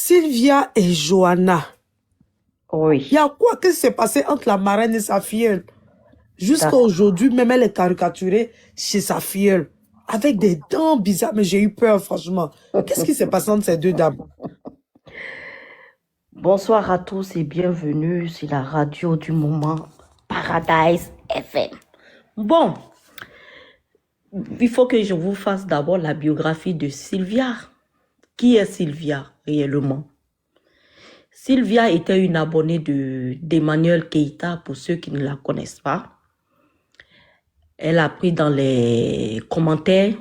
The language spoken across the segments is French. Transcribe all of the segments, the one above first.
Sylvia et Johanna. Oui. Il y a quoi qui s'est passé entre la marraine et sa filleule? Jusqu'à D'accord. aujourd'hui, même elle est caricaturée chez sa filleule. Avec des dents bizarres, mais j'ai eu peur, franchement. Qu'est-ce qui s'est passé entre ces deux dames? Bonsoir à tous et bienvenue sur la radio du moment, Paradise FM. Bon, il faut que je vous fasse d'abord la biographie de Sylvia. Qui est Sylvia réellement? Sylvia était une abonnée d'Emmanuel Keïta, pour ceux qui ne la connaissent pas. Elle a pris dans les commentaires,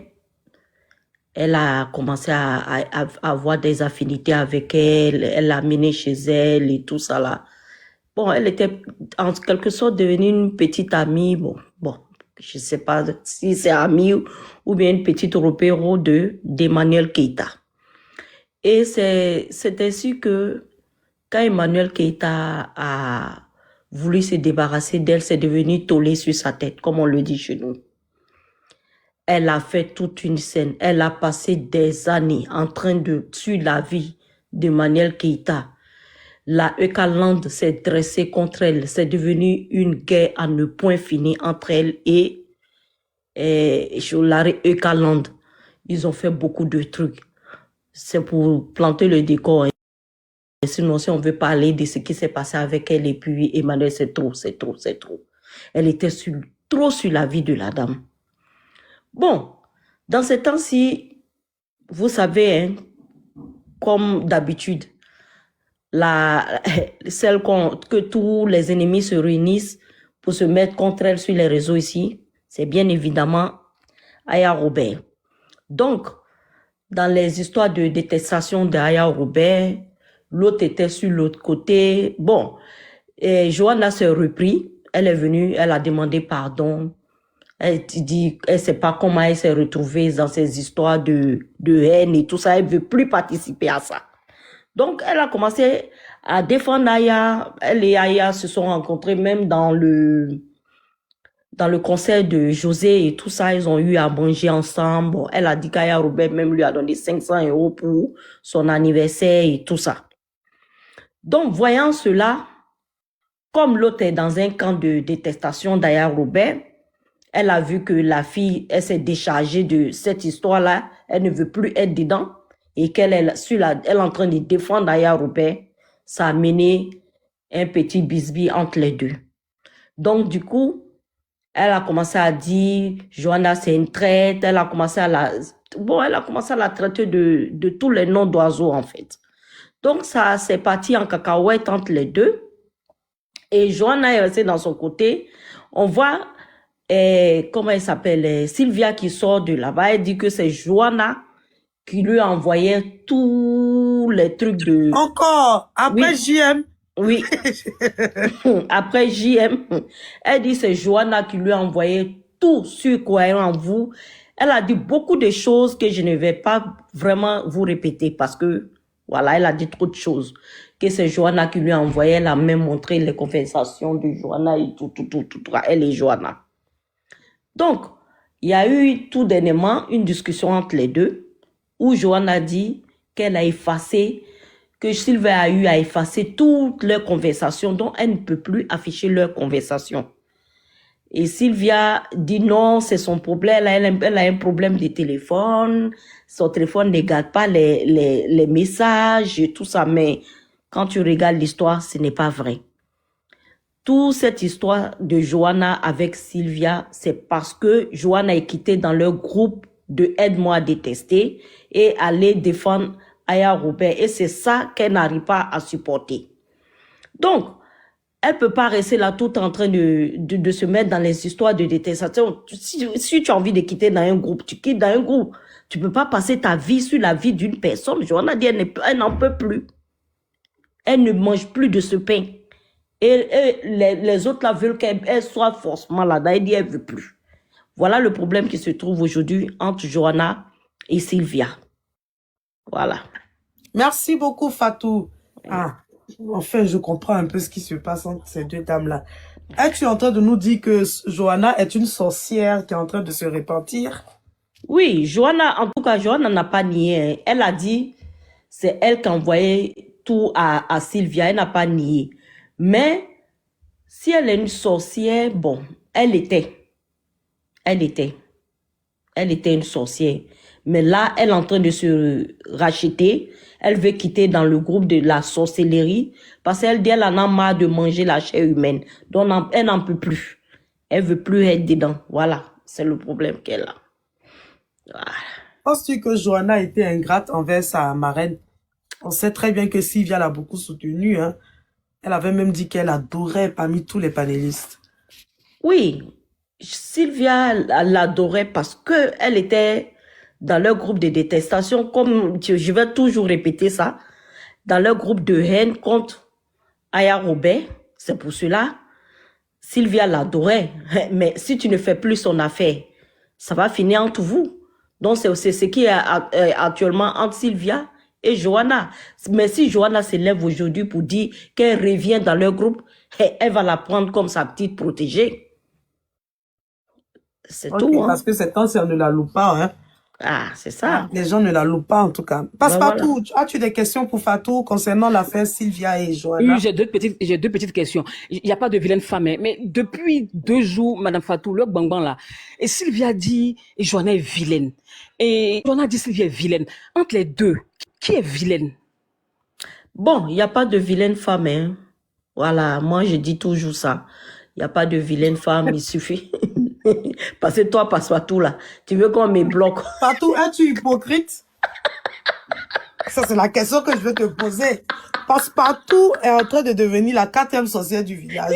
elle a commencé à avoir des affinités avec elle l'a amenée chez elle et tout ça là. Bon, elle était en quelque sorte devenue une petite amie, bon, je ne sais pas si c'est amie ou bien une petite repéro d'Emmanuel Keïta. Et c'est ainsi que quand Emmanuel Keïta a voulu se débarrasser d'elle, c'est devenu tollé sur sa tête, comme on le dit chez nous. Elle a fait toute une scène. Elle a passé des années en train de suivre la vie d'Emmanuel Keïta. La Eucaland s'est dressée contre elle. C'est devenu une guerre à ne point finir entre elle et la Eucaland. Ils ont fait beaucoup de trucs. C'est pour planter le décor. Sinon, si on veut parler de ce qui s'est passé avec elle et puis Emmanuel, c'est trop. Elle était trop sur la vie de la dame. Bon, dans ces temps-ci, vous savez, hein, comme d'habitude, celle que tous les ennemis se réunissent pour se mettre contre elle sur les réseaux ici, c'est bien évidemment Aya Robert. Donc, dans les histoires de détestation d'Aya Robert, l'autre était sur l'autre côté. Bon, et Johanna s'est repris. Elle est venue, elle a demandé pardon. Elle dit, elle ne sait pas comment elle s'est retrouvée dans ces histoires de haine et tout ça. Elle ne veut plus participer à ça. Donc, elle a commencé à défendre Aya. Elle et Aya se sont rencontrés même dans le concert de José et tout ça. Ils ont eu à manger ensemble. Bon, elle a dit qu'Aya Robert même lui a donné 500 € pour son anniversaire et tout ça. Donc, voyant cela, comme l'autre est dans un camp de détestation d'Aya Robert, elle a vu que la fille, elle s'est déchargée de cette histoire-là. Elle ne veut plus être dedans. Et qu'elle est en train de défendre Aya Robert. Ça a mené un petit bisbis entre les deux. Donc, du coup, elle a commencé à dire, Johanna, c'est une traite. Elle a commencé à la traiter de tous les noms d'oiseaux, en fait. Donc, ça s'est parti en cacahuète entre les deux. Et Johanna est restée dans son côté. On voit, comment elle s'appelle, Sylvia qui sort de là-bas. Elle dit que c'est Johanna qui lui envoyait tous les trucs de... Encore, après Oui. JM. Oui. Après JM, elle dit c'est Johanna qui lui a envoyé tout sur Croyant en vous. Elle a dit beaucoup de choses que je ne vais pas vraiment vous répéter parce que, voilà, elle a dit trop de choses. Que c'est Johanna qui lui a envoyé, elle a même montré les conversations de Johanna et tout, elle et Johanna. Donc, il y a eu tout dernièrement une discussion entre les deux où Johanna dit qu'elle a effacé, que Sylvia a eu à effacer toutes leurs conversations, dont elle ne peut plus afficher leurs conversations. Et Sylvia dit non, c'est son problème, elle a un problème de téléphone, son téléphone ne garde pas les messages et tout ça, mais quand tu regardes l'histoire, ce n'est pas vrai. Toute cette histoire de Johanna avec Sylvia, c'est parce que Johanna est quittée dans leur groupe de Aide-moi à détester et aller défendre Aya Robert. Et c'est ça qu'elle n'arrive pas à supporter. Donc, elle ne peut pas rester là tout en train de se mettre dans les histoires de détestation. Si tu as envie de quitter dans un groupe, tu quittes dans un groupe. Tu ne peux pas passer ta vie sur la vie d'une personne. Johanna dit elle n'en peut plus. Elle ne mange plus de ce pain. Et les autres là veulent qu'elle soit forcément là-dedans. Elle dit elle ne veut plus. Voilà le problème qui se trouve aujourd'hui entre Johanna et Sylvia. Voilà. Merci beaucoup, Fatou. Ah, enfin, je comprends un peu ce qui se passe entre ces deux dames-là. Es-tu en train de nous dire que Johanna est une sorcière qui est en train de se repentir? Oui, Johanna, en tout cas, Johanna n'a pas nié. Elle a dit, c'est elle qui a envoyé tout à Sylvia, elle n'a pas nié. Mais si elle est une sorcière, bon, elle était une sorcière. Mais là, elle est en train de se racheter. Elle veut quitter dans le groupe de la sorcellerie parce qu'elle dit qu'elle en a marre de manger la chair humaine. Donc, elle n'en peut plus. Elle veut plus être dedans. Voilà, c'est le problème qu'elle a. Voilà. Penses-tu que Johanna était ingrate envers sa marraine? On sait très bien que Sylvia l'a beaucoup soutenue, hein. Elle avait même dit qu'elle adorait parmi tous les panélistes. Oui, Sylvia l'adorait parce que elle était dans leur groupe de détestation, comme je vais toujours répéter ça, dans leur groupe de haine contre Aya Robert. C'est pour cela, Sylvia l'adorait. Mais si tu ne fais plus son affaire, ça va finir entre vous. Donc c'est ce qui est actuellement entre Sylvia et Johanna. Mais si Johanna se lève aujourd'hui pour dire qu'elle revient dans leur groupe, elle va la prendre comme sa petite protégée. C'est Ok, tout, hein. parce que cette temps, on ne la loue pas, hein. Ah, c'est ça. Les gens ne la louent pas, en tout cas. Ben Passe-Partout, voilà. as-tu des questions pour Fatou concernant l'affaire Sylvia et Oui, Johanna? j'ai deux petites questions. Il n'y a pas de vilaine femme, hein, mais depuis 2 jours, Madame Fatou, le bang bang là, et Sylvia dit, et Johanna est vilaine. Et Johanna dit Sylvia est vilaine. Entre les deux, qui est vilaine? Bon, il n'y a pas de vilaine femme, hein. Voilà, moi je dis toujours ça. Il n'y a pas de vilaine femme, il suffit. Parce que toi, Passe-Partout là, tu veux qu'on me bloque. Fatou, es-tu hypocrite? Ça, c'est la question que je veux te poser. Passe-Partout est en train de devenir la 4e sorcière du village.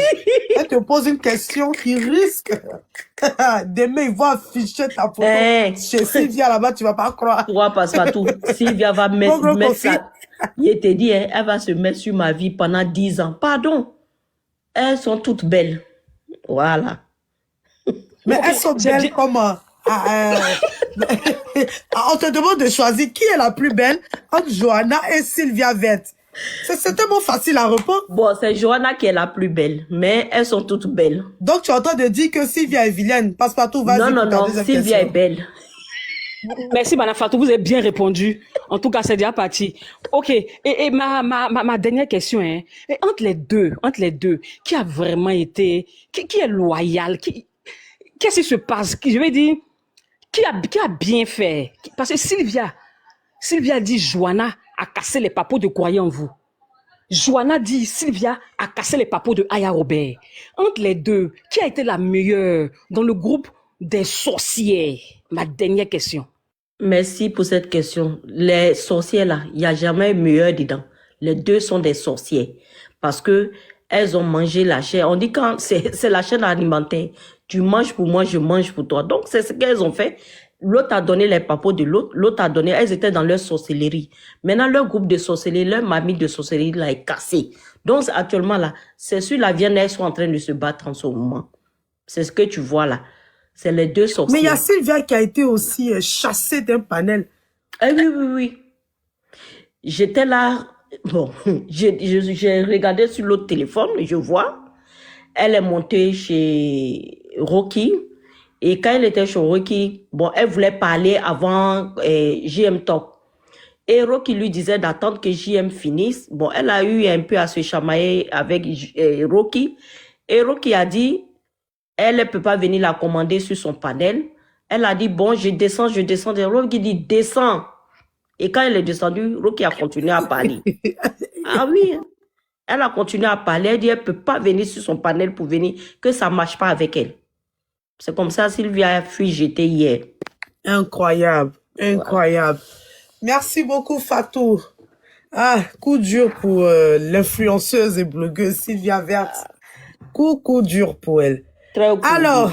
Elle te pose une question qui risque. Demain, ils vont afficher ta photo chez Sylvia là-bas, tu vas pas croire. Toi, Passe-Partout, Sylvia va mettre ça. Il te dit, hein, elle va se mettre sur ma vie pendant 10 ans. Pardon. Elles sont toutes belles. Voilà. Mais elles sont belles comme... on te demande de choisir qui est la plus belle entre Johanna et Sylvia Verte. C'est tellement facile à répondre. Bon, c'est Johanna qui est la plus belle, mais elles sont toutes belles. Donc, tu es en train de dire que Sylvia est vilaine. Passe-Partout, vas-y. Non, Sylvia est belle. Merci, Madame Fatou, vous avez bien répondu. En tout cas, c'est déjà parti. Ok, et ma dernière question, hein. Et entre les deux, qui a vraiment été, qui est loyal, qu'est-ce qui se passe? Je vais dire, qui a bien fait? Parce que Sylvia dit Johanna a cassé les papeaux de croyant en vous. Johanna dit Sylvia a cassé les papeaux de Aya Robert. Entre les deux, qui a été la meilleure dans le groupe des sorcières? Ma dernière question. Merci pour cette question. Les sorcières là, il n'y a jamais meilleur dedans. Les deux sont des sorcières parce que elles ont mangé la chair. On dit quand c'est la chaîne alimentaire. Tu manges pour moi, je mange pour toi. Donc c'est ce qu'elles ont fait. L'autre a donné les papeaux de l'autre a donné, elles étaient dans leur sorcellerie. Maintenant, leur groupe de sorcellerie, leur mamie de sorcellerie là est cassée. Donc actuellement là, c'est sur la viande, elles sont en train de se battre en ce moment. C'est ce que tu vois là. C'est les deux sorcières. Mais il y a Sylvia qui a été aussi chassée d'un panel. Eh oui. J'étais là, bon, j'ai regardé sur l'autre téléphone, je vois, elle est montée chez Rocky, et quand elle était chez Rocky, bon, elle voulait parler avant JM Talk. Et Rocky lui disait d'attendre que JM finisse. Bon, elle a eu un peu à se chamailler avec Rocky, et Rocky a dit, elle ne peut pas venir la commander sur son panel. Elle a dit, bon, je descends. Et Rocky dit, descends. Et quand elle est descendue, Rocky a continué à parler. Ah oui, elle a continué à parler. Elle dit, elle ne peut pas venir sur son panel pour venir, que ça ne marche pas avec elle. C'est comme ça, Sylvia a fui jeter hier. Incroyable. Merci beaucoup, Fatou. Ah, coup dur pour l'influenceuse et blogueuse Sylvia Verte. Coup dur pour elle. Très cool. Alors,